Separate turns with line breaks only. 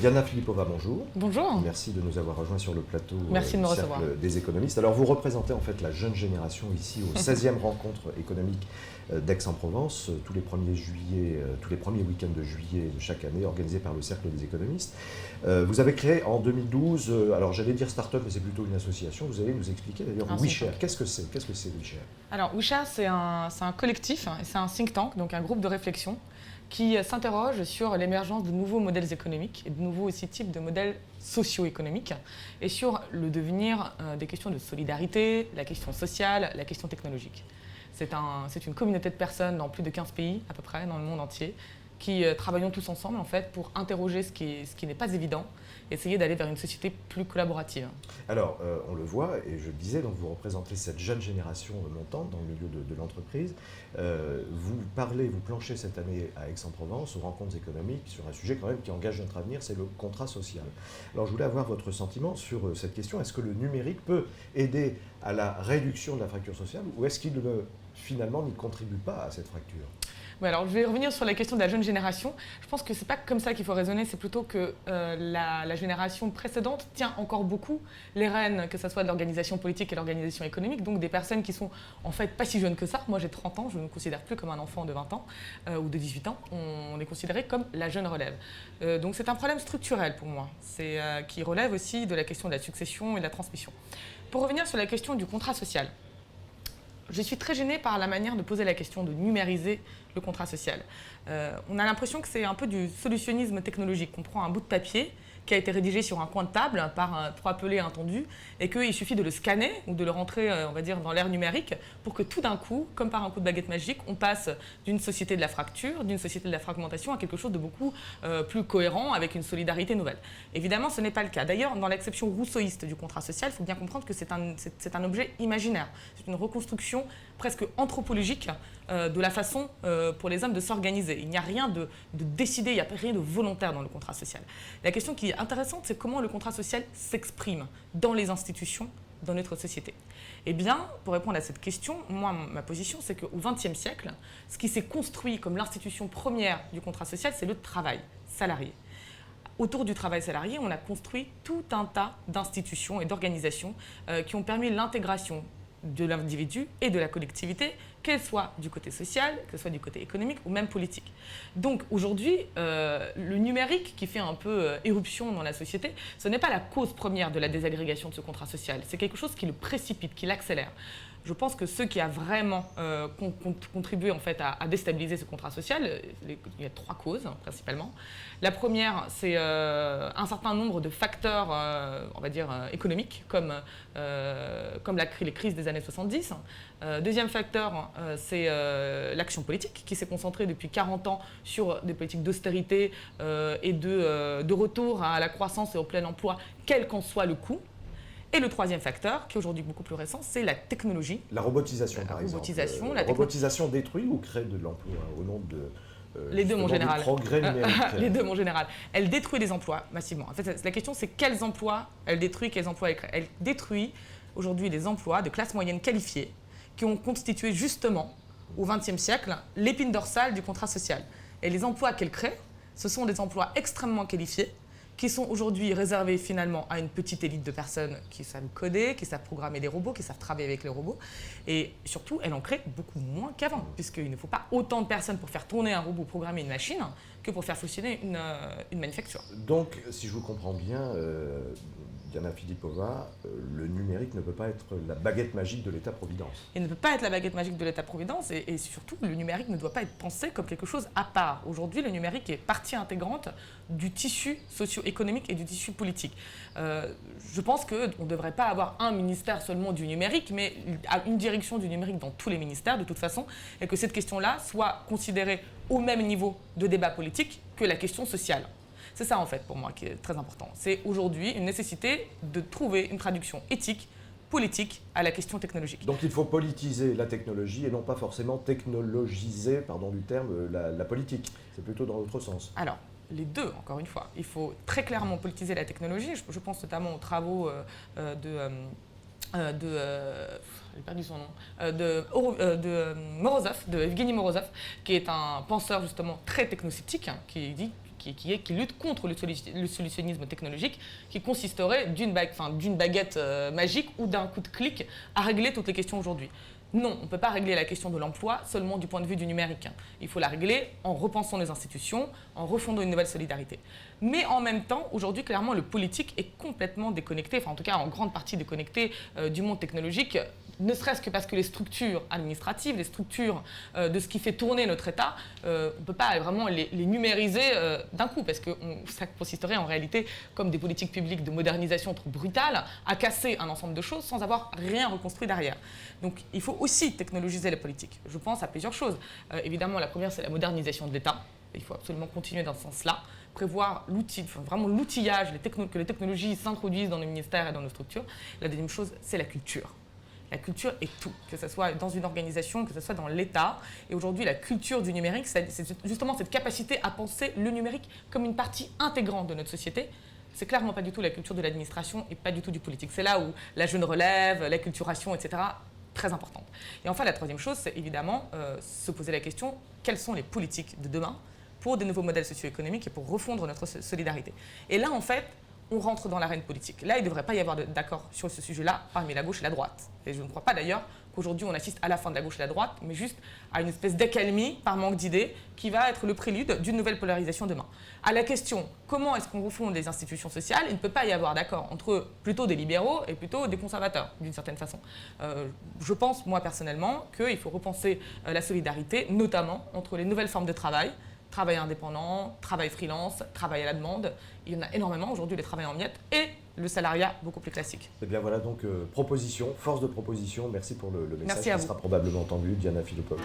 Diana Filippova, bonjour.
Bonjour.
Merci de nous avoir rejoints sur le plateau
Merci de me
Cercle
recevoir.
des économistes. Alors vous représentez en fait la jeune génération ici au 16e rencontre économique d'Aix-en-Provence, tous les premiers week-ends de juillet de chaque année, organisés par le Cercle des économistes. Vous avez créé en 2012, alors j'allais dire start-up, mais c'est plutôt une association. Vous allez nous expliquer d'ailleurs WeShare. Qu'est-ce que c'est WeShare?
Alors WeShare, c'est un collectif, c'est un think tank, donc un groupe de réflexion qui s'interroge sur l'émergence de nouveaux modèles économiques et de nouveaux aussi types de modèles socio-économiques et sur le devenir des questions de solidarité, la question sociale, la question technologique. C'est une communauté de personnes dans plus de 15 pays à peu près dans le monde entier qui travaillons tous ensemble en fait pour interroger ce qui n'est pas évident, essayer d'aller vers une société plus collaborative.
Alors, on le voit, et je le disais, donc vous représentez cette jeune génération montante dans le milieu de l'entreprise. Vous planchez cette année à Aix-en-Provence aux rencontres économiques sur un sujet quand même qui engage notre avenir, c'est le contrat social. Alors, je voulais avoir votre sentiment sur cette question. Est-ce que le numérique peut aider à la réduction de la fracture sociale ou est-ce qu'il finalement n'y contribue pas à cette fracture ?
Oui, alors je vais revenir sur la question de la jeune génération. Je pense que ce n'est pas comme ça qu'il faut raisonner, c'est plutôt que la génération précédente tient encore beaucoup les rênes, que ce soit de l'organisation politique et l'organisation économique, donc des personnes qui sont en fait pas si jeunes que ça. Moi j'ai 30 ans, je ne me considère plus comme un enfant de 20 ans ou de 18 ans, on est considéré comme la jeune relève. Donc c'est un problème structurel pour moi, qui relève aussi de la question de la succession et de la transmission. Pour revenir sur la question du contrat social, je suis très gênée par la manière de poser la question, de numériser le contrat social. On a l'impression que c'est un peu du solutionnisme technologique. On prend un bout de papier qui a été rédigé sur un coin de table par 3 pelés intendus et qu'il suffit de le scanner ou de le rentrer, on va dire, dans l'ère numérique pour que tout d'un coup, comme par un coup de baguette magique, on passe d'une société de la fracture, d'une société de la fragmentation à quelque chose de beaucoup plus cohérent avec une solidarité nouvelle. Évidemment, ce n'est pas le cas. D'ailleurs, dans l'acception rousseauiste du contrat social, il faut bien comprendre que c'est un objet imaginaire. C'est une reconstruction presque anthropologique de la façon pour les hommes de s'organiser. Il n'y a rien de décidé, il n'y a rien de volontaire dans le contrat social. La question qui est intéressante, c'est comment le contrat social s'exprime dans les institutions, dans notre société. Eh bien, pour répondre à cette question, moi, ma position, c'est qu'au XXe siècle, ce qui s'est construit comme l'institution première du contrat social, c'est le travail salarié. Autour du travail salarié, on a construit tout un tas d'institutions et d'organisations qui ont permis l'intégration de l'individu et de la collectivité, qu'elle soit du côté social, que ce soit du côté économique ou même politique. Donc aujourd'hui, le numérique qui fait un peu éruption dans la société, ce n'est pas la cause première de la désagrégation de ce contrat social, c'est quelque chose qui le précipite, qui l'accélère. Je pense que ce qui a vraiment contribué en fait, à déstabiliser ce contrat social, il y a 3 causes principalement. La première, c'est un certain nombre de facteurs, on va dire, économiques, comme les crises des années 70. Deuxième facteur, c'est l'action politique qui s'est concentrée depuis 40 ans sur des politiques d'austérité et de retour à la croissance et au plein emploi, quel qu'en soit le coût. Et le troisième facteur, qui est aujourd'hui beaucoup plus récent, c'est la technologie.
La robotisation, par exemple. La robotisation détruit ou crée de l'emploi au nom de...
les deux, mon général.
Progrès numérique.
Les deux, mon général. Elle détruit des emplois massivement. En fait, la question, c'est quels emplois elle détruit, quels emplois elle crée. Elle détruit aujourd'hui des emplois de classe moyenne qualifiée qui ont constitué justement, au XXe siècle, l'épine dorsale du contrat social. Et les emplois qu'elle crée, ce sont des emplois extrêmement qualifiés qui sont aujourd'hui réservés finalement à une petite élite de personnes qui savent coder, qui savent programmer des robots, qui savent travailler avec les robots. Et surtout, elle en crée beaucoup moins qu'avant, puisqu'il ne faut pas autant de personnes pour faire tourner un robot, programmer une machine, que pour faire fonctionner une manufacture.
Donc, si je vous comprends bien, Diana Filippova, le numérique ne peut pas être la baguette magique de l'État-providence.
Il ne peut pas être la baguette magique de l'État-providence et surtout, le numérique ne doit pas être pensé comme quelque chose à part. Aujourd'hui, le numérique est partie intégrante du tissu socio-économique et du tissu politique. Je pense qu'on ne devrait pas avoir un ministère seulement du numérique, mais une direction du numérique dans tous les ministères, de toute façon, et que cette question-là soit considérée au même niveau de débat politique que la question sociale. C'est ça, en fait, pour moi, qui est très important. C'est aujourd'hui une nécessité de trouver une traduction éthique, politique, à la question technologique.
Donc il faut politiser la technologie et non pas forcément technologiser, pardon du terme, la politique. C'est plutôt dans l'autre sens.
Alors, les deux, encore une fois. Il faut très clairement politiser la technologie. Je pense notamment aux travaux j'ai perdu son nom, de Morozov, de Evgeny Morozov, qui est un penseur justement très technosceptique, qui qui lutte contre le solutionnisme technologique, qui consisterait d'une baguette magique ou d'un coup de clic à régler toutes les questions aujourd'hui. Non, on ne peut pas régler la question de l'emploi seulement du point de vue du numérique. Il faut la régler en repensant les institutions, en refondant une nouvelle solidarité. Mais en même temps, aujourd'hui, clairement, le politique est complètement déconnecté, enfin en tout cas en grande partie déconnecté du monde technologique, ne serait-ce que parce que les structures administratives, les structures de ce qui fait tourner notre État, on ne peut pas vraiment les numériser d'un coup, parce que ça consisterait en réalité, comme des politiques publiques de modernisation trop brutales, à casser un ensemble de choses sans avoir rien reconstruit derrière. Donc il faut aussi technologiser la politique. Je pense à plusieurs choses. Évidemment, la première, c'est la modernisation de l'État. Il faut absolument continuer dans ce sens-là, prévoir vraiment l'outillage, que les technologies s'introduisent dans les ministères et dans nos structures. La deuxième chose, c'est la culture. La culture est tout, que ce soit dans une organisation, que ce soit dans l'État. Et aujourd'hui, la culture du numérique, c'est justement cette capacité à penser le numérique comme une partie intégrante de notre société. C'est clairement pas du tout la culture de l'administration et pas du tout du politique. C'est là où la jeune relève, l'acculturation, etc., très importante. Et enfin, la troisième chose, c'est évidemment se poser la question, quelles sont les politiques de demain pour des nouveaux modèles socio-économiques et pour refondre notre solidarité. Et là, en fait, on rentre dans l'arène politique. Là, il ne devrait pas y avoir d'accord sur ce sujet-là parmi la gauche et la droite. Et je ne crois pas d'ailleurs qu'aujourd'hui on assiste à la fin de la gauche et la droite, mais juste à une espèce d'accalmie par manque d'idées qui va être le prélude d'une nouvelle polarisation demain. À la question comment est-ce qu'on refonde les institutions sociales, il ne peut pas y avoir d'accord entre plutôt des libéraux et plutôt des conservateurs, d'une certaine façon. Je pense, moi personnellement, qu'il faut repenser la solidarité, notamment entre les nouvelles formes de travail indépendant, travail freelance, travail à la demande. Il y en a énormément aujourd'hui, les travails en miettes, et le salariat beaucoup plus classique.
Eh bien voilà donc proposition, force de proposition. Merci pour le message
Merci à
qui
vous.
sera probablement entendu. Diana Philippov.